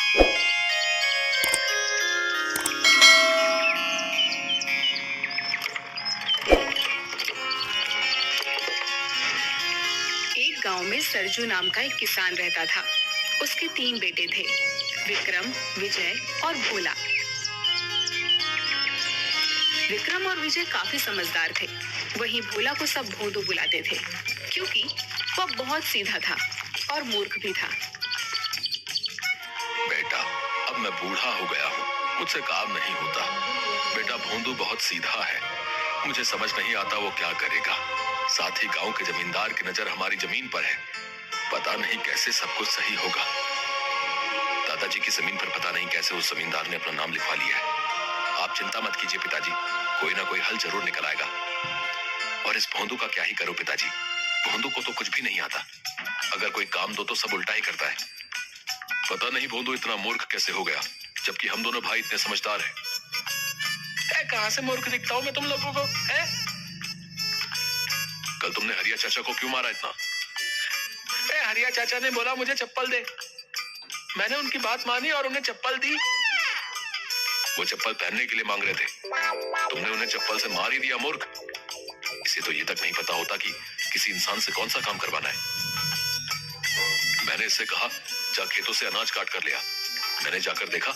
एक गांव में सरजू नाम का एक किसान रहता था। उसके 3 बेटे थे, विक्रम, विजय और भोला। विक्रम और विजय काफी समझदार थे। वहीं भोला को सब भोंदू बुलाते थे, क्योंकि वह बहुत सीधा था और मूर्ख भी था। बेटा, अब मैं बूढ़ा हो गया हूँ, मुझसे काम नहीं होता। बेटा भोंदू बहुत सीधा है, मुझे समझ नहीं आता वो क्या करेगा। साथ ही गांव के जमींदार की नजर हमारी जमीन पर है, पता नहीं कैसे सब कुछ सही होगा। दादाजी की जमीन पर पता नहीं कैसे उस जमींदार ने अपना नाम लिखवा लिया है। आप चिंता मत कीजिए पिताजी, कोई ना कोई हल जरूर निकल आएगा। और इस भोंदू का क्या ही करो पिताजी, भोंदू को तो कुछ भी नहीं आता। अगर कोई काम दो तो सब उल्टा ही करता है। पता नहीं भोंदू इतना मूर्ख कैसे हो गया, जबकि हम दोनों भाई इतने समझदार हैं। कहां से मूर्ख दिखता हूं मैं तुम लोगों को? कल तुमने हरिया चाचा को क्यों मारा इतना? हरिया चाचा ने बोला मुझे चप्पल दे, मैंने उनकी बात मानी और उन्हें चप्पल दी। वो चप्पल पहनने के लिए मांग रहे थे, तुमने उन्हें चप्पल से मार ही दिया मूर्ख। इसे तो ये तक नहीं पता होता कि किसी इंसान से कौन सा काम करवाना है। मैंने इससे कहा जा खेतों से अनाज काट कर लिया। मैंने जाकर देखा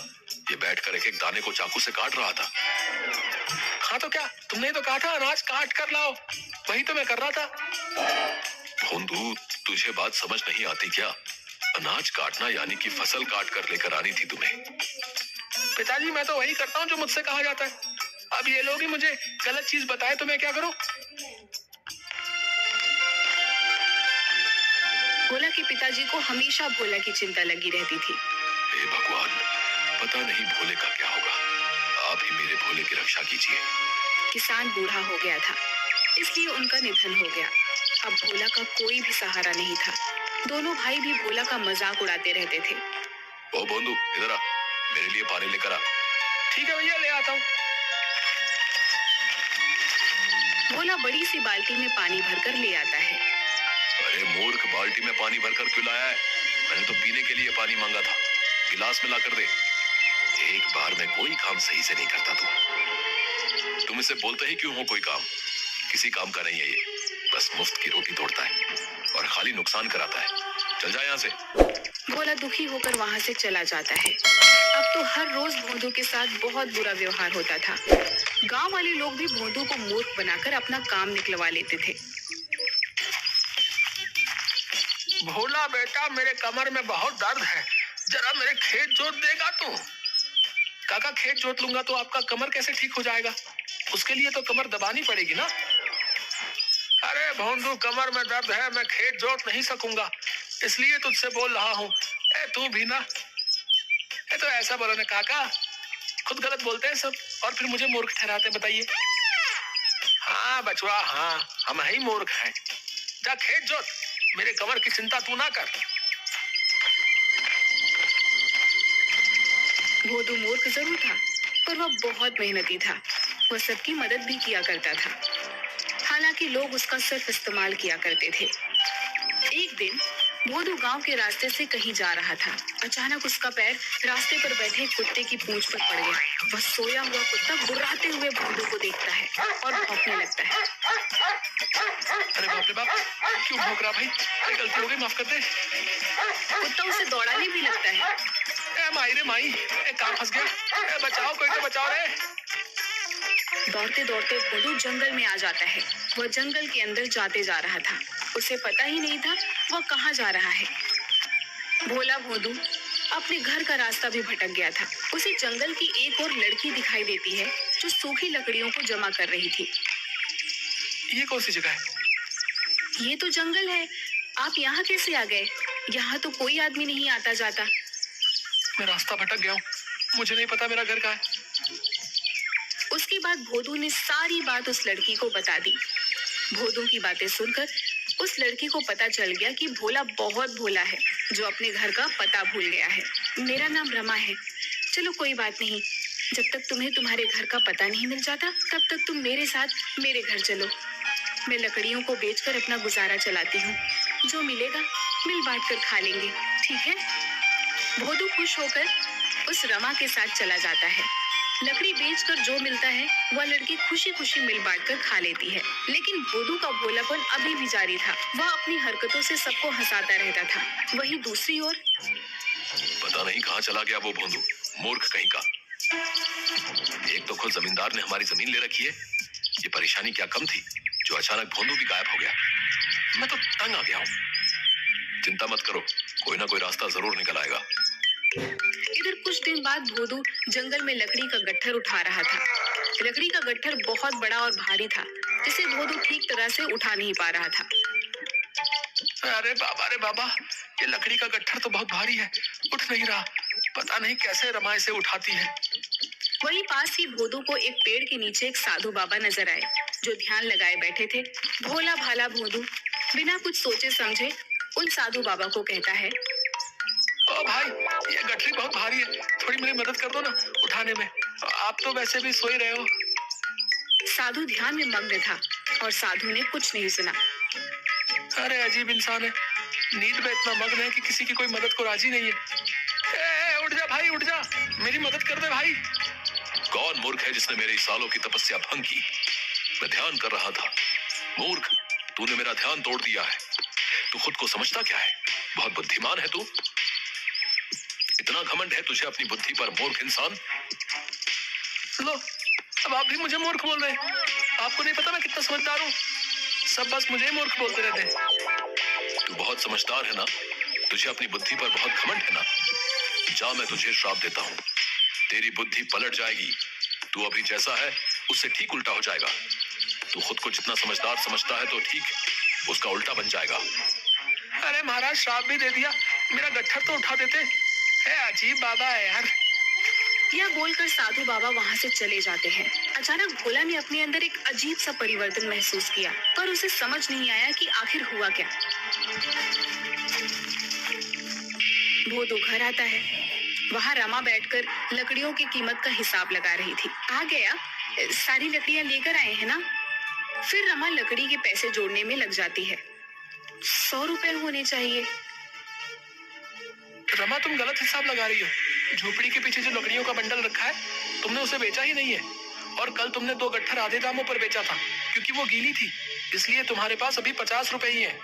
ये बैठकर एक एक दाने को चाकू से काट रहा था। हाँ तो क्या, तुमने तो कहा था अनाज काट कर लाओ, वही तो मैं कर रहा था। भोंदू, तुझे बात समझ नहीं आती क्या? अनाज काटना यानी कि फसल काट कर लेकर आनी थी तुम्हें। पिताजी मैं तो वही करता हूँ जो मुझसे कहा जाता है। अब ये लोग ही मुझे गलत चीज बताए तो मैं क्या करूं? भोला के पिताजी को हमेशा भोला की चिंता लगी रहती थी। हे भगवान, पता नहीं भोले का क्या होगा, आप ही मेरे भोले की रक्षा कीजिए। किसान बूढ़ा हो गया था, इसलिए उनका निधन हो गया। अब भोला का कोई भी सहारा नहीं था। दोनों भाई भी भोला का मजाक उड़ाते रहते थे। ओ भोंदू, इधर आ, मेरे लिए पानी लेकर आ। ठीक है भैया, ले आता हूँ। भोला बड़ी सी बाल्टी में पानी भरकर ले आता है। अरे मूर्ख, बाल्टी में पानी भरकर क्यों लाया है? मैंने तो पीने के लिए पानी मांगा था, गिलास में ला कर दे। एक बार में कोई काम सही से नहीं करता तुम इसे बोलते ही क्यों हो कोई काम? किसी काम का नहीं है ये, बस मुफ्त की रोटी तोड़ता है और खाली नुकसान कराता है। चल जा यहाँ से। भोला दुखी होकर वहाँ से चला जाता है। अब तो हर रोज भोंदू के साथ बहुत बुरा व्यवहार होता था। गांव वाले लोग भी भोंदू को मूर्ख बनाकर अपना काम निकलवा लेते थे। भोला बेटा, मेरे कमर में बहुत दर्द है, जरा मेरे खेत जोत देगा तू? काका, खेत जोत लूंगा तो आपका कमर कैसे ठीक हो जाएगा? उसके लिए तो कमर दबानी पड़ेगी ना। अरे भोंदू, कमर में दर्द है, मैं खेत जोत नहीं सकूंगा, इसलिए तुझसे बोल रहा हूँ। तू भी ना, तो ऐसा बोलो ना काका, खुद गलत बोलते हैं सब और फिर मुझे मूर्ख ठहराते, बताइए। हाँ बचवा, हाँ हम ही मूर्ख हैं। जा खेत जोत, मेरे कमर की चिंता तू ना कर। भोंदू मूर्ख जरूर था, पर वह बहुत मेहनती था। वह सबकी मदद भी किया करता था। हालांकि लोग उसका सिर्फ इस्तेमाल किया करते थे। एक दिन भोंदू गांव के रास्ते से कहीं जा रहा था। अचानक उसका पैर रास्ते पर बैठे कुत्ते की पूंछ पर पड़ गया। वह सोया हुआ कुत्ता गुर्राते हुए भोंदू को देखता है और भौंकने लगता है। अरे बाप रे बाप, क्यों भौंक रहा भाई? गलती हो गई, माफ कर दे। कुत्ता उसे दौड़ाने भी लगता है। माई रे माई, कहाँ फंस गया? बचाओ, कोई तो बचाओ रे। दौड़ते दौड़ते भोंदू जंगल में आ जाता है। वह जंगल के अंदर जाते जा रहा था। उसे पता ही नहीं था वह कहाँ जा रहा है। भोला भोंदू अपने घर का रास्ता भी भटक गया था। उसे जंगल की एक और लड़की दिखाई देती है जो सूखी लकड़ियों को जमा कर रही थी। ये कौन सी जगह है? ये तो जंगल है, आप यहाँ कैसे आ गए? यहाँ तो कोई आदमी नहीं आता जाता। मैं रास्ता भटक गया हूँ, मुझे नहीं पता मेरा घर कहाँ है। उसके बाद भोंदू ने सारी बात उस लड़की को बता दी। भोंदू की बातें सुनकर उस लड़की को पता चल गया कि भोला बहुत भोला है, जो अपने घर का पता भूल गया है। मेरा नाम रमा है। चलो कोई बात नहीं, जब तक तुम्हें तुम्हारे घर का पता नहीं मिल जाता तब तक तुम मेरे साथ मेरे घर चलो। मैं लकड़ियों को बेचकर अपना गुजारा चलाती हूँ। जो मिलेगा मिल बांट कर खा लेंगे, ठीक है? भोदू खुश होकर उस रमा के साथ चला जाता है। लकड़ी बेचकर जो मिलता है वह लड़की खुशी खुशी मिल बांट कर खा लेती है। लेकिन भोदू का भोलापन अभी भी जारी था। वह अपनी हरकतों से सबको हंसाता रहता था। वहीं दूसरी ओर पता नहीं कहाँ चला गया वो भोंदू, मूर्ख कहीं का। एक तो खुद जमींदार ने हमारी जमीन ले रखी है, ये परेशानी क्या कम थी जो अचानक भोंदू भी गायब हो गया। मैं तो तंग आ गया हूँ। चिंता मत करो, कोई ना कोई रास्ता जरूर निकल आएगा। इधर कुछ दिन बाद भोदू जंगल में लकड़ी का गट्ठर उठा रहा था। लकड़ी का गट्ठर बहुत बड़ा और भारी था, जिसे भोदू ठीक तरह से उठा नहीं पा रहा था। अरे बाबा, ये लकड़ी का गट्ठर तो बहुत भारी है, उठ नहीं रहा। पता नहीं कैसे रमा इसे उठाती है। वहीं पास ही भोदू को एक पेड़ के नीचे एक साधु बाबा नजर आए, जो ध्यान लगाए बैठे थे। भोला भाला भोदू बिना कुछ सोचे समझे उन साधु बाबा को कहता है, ओ भाई, ये गठरी बहुत भारी है, थोड़ी मेरी मदद कर दो ना उठाने में। आप तो वैसे भी सो ही रहे हो। साधु ध्यान में मग्न था और साधु ने कुछ नहीं सुना। अरे अजीब इंसान है, नींद में इतना मग्न है कि किसी की कोई मदद को राजी नहीं है। उठ जा भाई, उठ जा, मेरी मदद कर दे भाई। कौन मूर्ख है जिसने मेरे सालों की तपस्या भंग की? मैं ध्यान कर रहा था। मूर्ख, तूने मेरा ध्यान तोड़ दिया है। तू खुद को समझता क्या है? बहुत बुद्धिमान है तू। इतना घमंड है तुझे अपनी बुद्धि पर, मूर्ख इंसान। लो, अब आप भी मुझे मूर्ख बोल रहे हैं। आपको नहीं पता मैं कितना समझदार हूँ। सब बस मुझे ही मूर्ख बोलते रहते हैं। तू बहुत समझदार है ना? तुझे अपनी बुद्धि पर बहुत घमंड है ना? जा, मैं तुझे श्राप देता हूँ, तेरी बुद्धि पलट जाएगी। तू अभी जैसा है उससे ठीक उल्टा हो जाएगा। तू खुद को जितना समझदार समझता है तो ठीक उसका उल्टा बन जाएगा। अरे महाराज, श्राप भी दे दिया, मेरा गट्ठर तो उठा देते। अजीब बाबा है यार। यह बोलकर साधु बाबा वहां से चले जाते हैं। अचानक भोला ने अपने अंदर एक अजीब सा परिवर्तन महसूस किया, पर उसे समझ नहीं आया कि आखिर हुआ क्या। भोदू घर आता है। वहां रमा बैठकर लकड़ियों की कीमत का हिसाब लगा रही थी। आ गया, सारी लकड़ियां लेकर आए हैं ना? फिर रमा लकड़ी के पैसे जोड़ने में लग जाती है। 100 रुपए होने चाहिए। रमा, तुम गलत हिसाब लगा रही हो। झोपड़ी के पीछे जो लकड़ियों का बंडल रखा है, तुमने उसे बेचा ही नहीं है। और कल तुमने 2 गट्ठर आधे दामों पर बेचा था, क्योंकि वो गीली थी, इसलिए तुम्हारे पास अभी 50 रुपए ही है।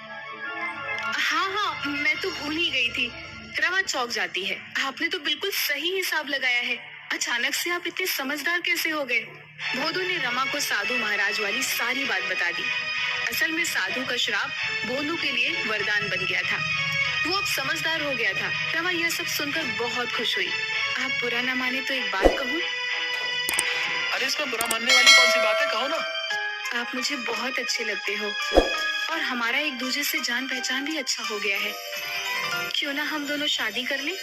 हाँ, मैं तो भूल ही गई थी। रमा चौंक जाती है। आपने तो बिल्कुल सही हिसाब लगाया है। अचानक से आप इतने समझदार कैसे हो गए? भोदू ने रमा को साधु महाराज वाली सारी बात बता दी। असल में साधु का श्राप भोदू के लिए वरदान बन गया था। वो अब समझदार हो गया था। रमा यह सब सुनकर बहुत खुश हुई। आप बुरा ना माने तो एक बात कहूँ? अरे इसमें बुरा मानने वाली कौन सी बात है, कहो ना। आप मुझे बहुत अच्छे लगते हो और हमारा एक दूसरे से जान पहचान भी अच्छा हो गया है। क्यों ना हम दोनों शादी कर लें?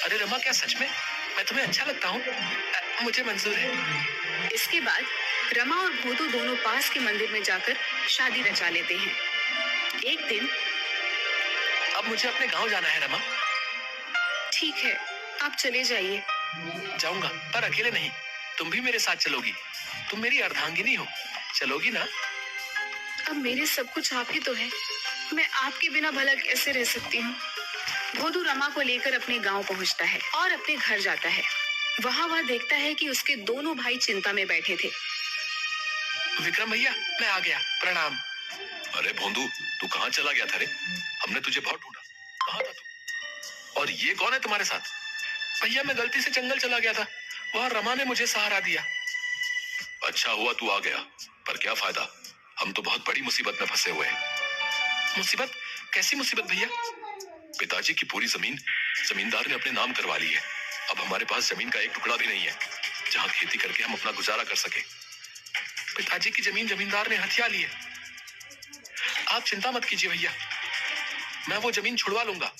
अरे रमा, क्या सच में मैं तुम्हें अच्छा लगता हूँ? मुझे मंजूर है। इसके बाद रमा और भोदू दोनों पास के मंदिर में जाकर शादी रचा लेते हैं। एक दिन, अब मुझे अपने गांव जाना है रमा। ठीक है, आप चले जाइए। जाऊंगा, पर अकेले नहीं, तुम भी मेरे साथ चलोगी। तुम मेरी अर्धांगिनी हो, चलोगी ना? अब मेरे सब कुछ आप ही तो है। मैं आपके बिना भला कैसे रह सकती हूँ? भोदू रमा को लेकर अपने गांव पहुंचता है और अपने घर जाता है। वहां वह देखता है कि उसके दोनों भाई चिंता में बैठे थे। विक्रम भैया, मैं आ गया, प्रणाम। अरे भोंदू, तू कहाँ चला गया था रे? हमने तुझे बहुत ढूंढा, कहाँ था तू? और ये कौन है तुम्हारे साथ? भैया, मैं गलती से जंगल चला गया था, वहाँ रमा ने मुझे सहारा दिया। अच्छा हुआ तू आ गया, पर क्या फायदा, हम तो बहुत बड़ी मुसीबत में फंसे हुए हैं। मुसीबत? कैसी मुसीबत भैया? पिताजी की पूरी जमीन जमींदार ने अपने नाम करवा ली है। अब हमारे पास जमीन का एक टुकड़ा भी नहीं है जहाँ खेती करके हम अपना गुजारा कर सके। पिताजी की जमीन जमींदार ने हथिया ली है। आप चिंता मत कीजिए भैया, मैं वो जमीन छुड़वा लूंगा।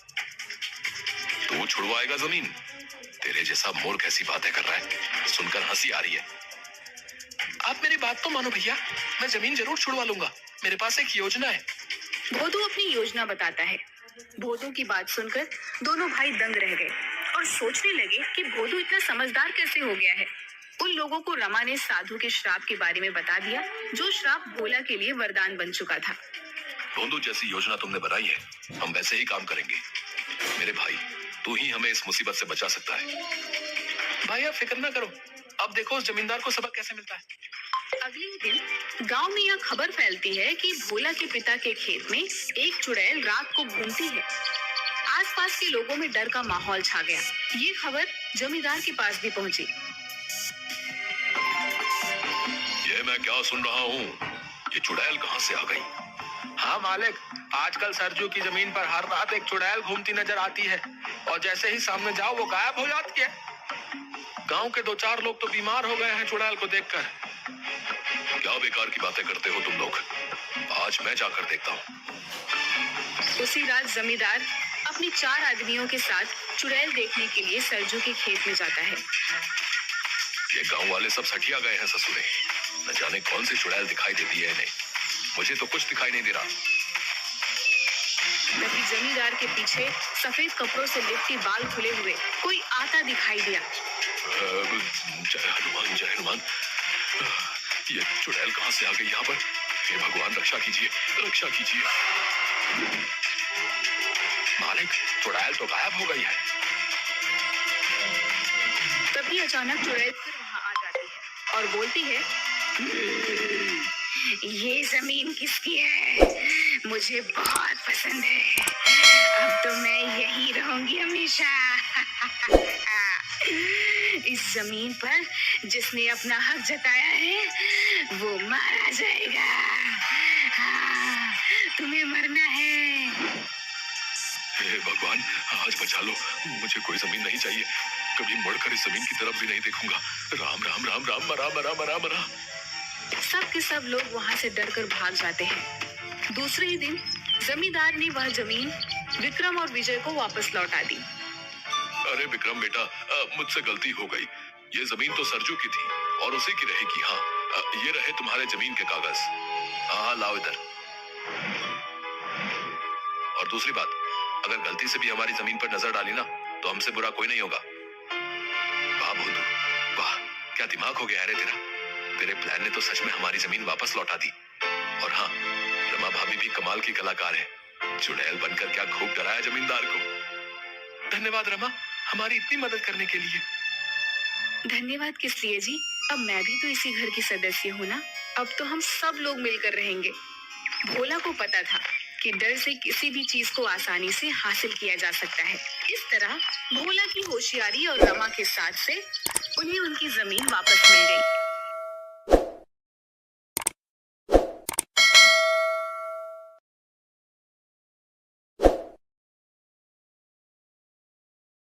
तू छुड़वाएगा जमीन? तेरे जैसा मूर्ख ऐसी बातें कर रहा है, सुनकर हंसी आ रही है। आप मेरी बात तो मानो भैया, मैं जमीन जरूर छुड़वा लूंगा। मेरे पास एक योजना है। भोदू अपनी योजना बताता है। भोदू की बात सुनकर दोनों भाई दंग रह गए और सोचने लगे कि भोदू इतना समझदार कैसे हो गया है। उन लोगों को रमा ने साधु के श्राप के बारे में बता दिया, जो श्राप भोला के लिए वरदान बन चुका था। भोंदू, जैसी योजना तुमने बनाई है, हम वैसे ही काम करेंगे। मेरे भाई, तू ही हमें इस मुसीबत से बचा सकता है। भाई आप फिक्र ना करो, अब देखो उस जमींदार को सबक कैसे मिलता है। अगले ही दिन गांव में यह खबर फैलती है कि भोला के पिता के खेत में एक चुड़ैल रात को घूमती है। आसपास के लोगों में डर का माहौल छा गया। ये खबर जमींदार के पास भी पहुंची। ये मैं क्या सुन रहा हूँ? ये चुड़ैल कहाँ से आ गई? हाँ मालिक, आजकल सरजू की जमीन पर हर रात एक चुड़ैल घूमती नजर आती है और जैसे ही सामने जाओ वो गायब हो जाती है। गांव के 2-4 लोग तो बीमार हो गए हैं चुड़ैल को देखकर। क्या बेकार की बातें करते हो तुम लोग, आज मैं जाकर देखता हूँ। उसी रात जमींदार अपने 4 आदमियों के साथ चुड़ैल देखने के लिए सरजू के खेत में जाता है। ये गांव वाले सब सठिया गए हैं ससुरे, न जाने कौन सी चुड़ैल दिखाई देती है इन्हें, मुझे तो कुछ दिखाई नहीं दे रहा। तभी जमींदार के पीछे सफेद कपड़ों से लिपटी बाल खुले हुए कोई आता दिखाई दिया। जय हनुमान जय हनुमान, ये चुड़ैल कहाँ से आ गई यहाँ पर? हे भगवान रक्षा कीजिए, रक्षा कीजिए। मालिक, चुड़ैल तो गायब हो गई है। तभी अचानक चुड़ैल फिर वहाँ आ जाती है और बोलती है, ये जमीन किसकी है? मुझे बहुत पसंद है, अब तो मैं यही रहूंगी हमेशा। इस जमीन पर जिसने अपना हक जताया है वो मारा जाएगा। तुम्हें मरना है। हे भगवान, आज बचा लो, मुझे कोई जमीन नहीं चाहिए, कभी मुड़कर इस जमीन की तरफ भी नहीं देखूंगा। राम राम राम राम, मरा मरा मरा मरा। सब के सब लोग वहाँ से डरकर भाग जाते हैं। दूसरे ही दिन जमींदार ने वह जमीन विक्रम और विजय को वापस लौटा दी। अरे विक्रम बेटा, मुझसे गलती हो गई, ये जमीन तो सरजू की थी और उसी की रहेगी। हाँ, ये रहे तुम्हारे जमीन के कागज। हाँ लाओ इधर। और दूसरी बात, अगर गलती से भी हमारी जमीन पर नजर डाली ना तो हमसे बुरा कोई नहीं होगा। वाह भोलू, वाह क्या दिमाग हो गया है रे तेरा। तेरे प्लान ने तो सच में हमारी जमीन वापस लौटा दी। और हाँ, रमा भाभी भी कमाल की कलाकार है, चुड़ैल बनकर क्या खूब डराया जमींदार को। धन्यवाद रमा, हमारी इतनी मदद करने के लिए। धन्यवाद किस लिए जी, अब मैं भी तो इसी घर की सदस्य हूँ ना। अब तो हम सब लोग मिलकर रहेंगे। भोला को पता था कि डर से किसी भी चीज को आसानी से हासिल किया जा सकता है। इस तरह भोला की होशियारी और रमा के साथ से उन्हें उनकी जमीन वापस मिल गई।